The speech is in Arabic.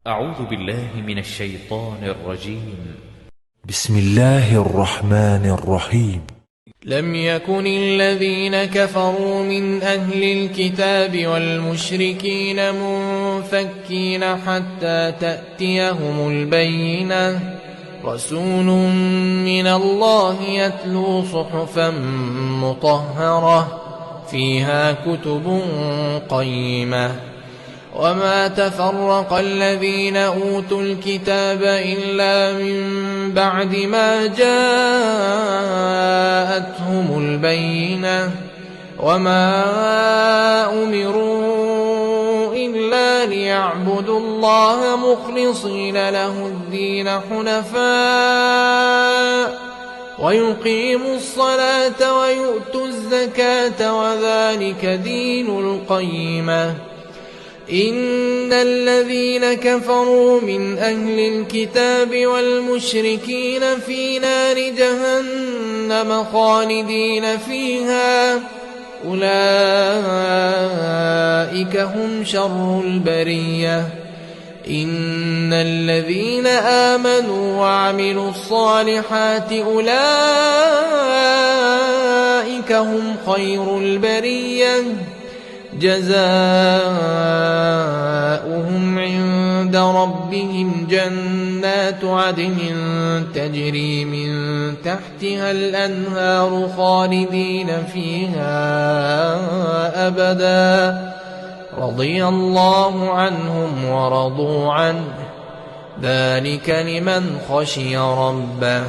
أعوذ بالله من الشيطان الرجيم. بسم الله الرحمن الرحيم. لم يكن الذين كفروا من أهل الكتاب والمشركين منفكين حتى تأتيهم البينة، رسول من الله يتلو صحفا مطهرة فيها كتب قيمة. وما تفرق الذين أوتوا الكتاب إلا من بعد ما جاءتهم البينة، وما أمروا إلا ليعبدوا الله مخلصين له الدين حنفاء ويقيموا الصلاة ويؤتوا الزكاة وذلك دين القيمة. إن الذين كفروا من أهل الكتاب والمشركين في نار جهنم خالدين فيها، أولئك هم شر البرية. إن الذين آمنوا وعملوا الصالحات أولئك هم خير البرية، جزاؤهم عند ربهم جنات عدن تجري من تحتها الأنهار خالدين فيها أبدا، رضي الله عنهم ورضوا عنه، ذلك لمن خشي ربه.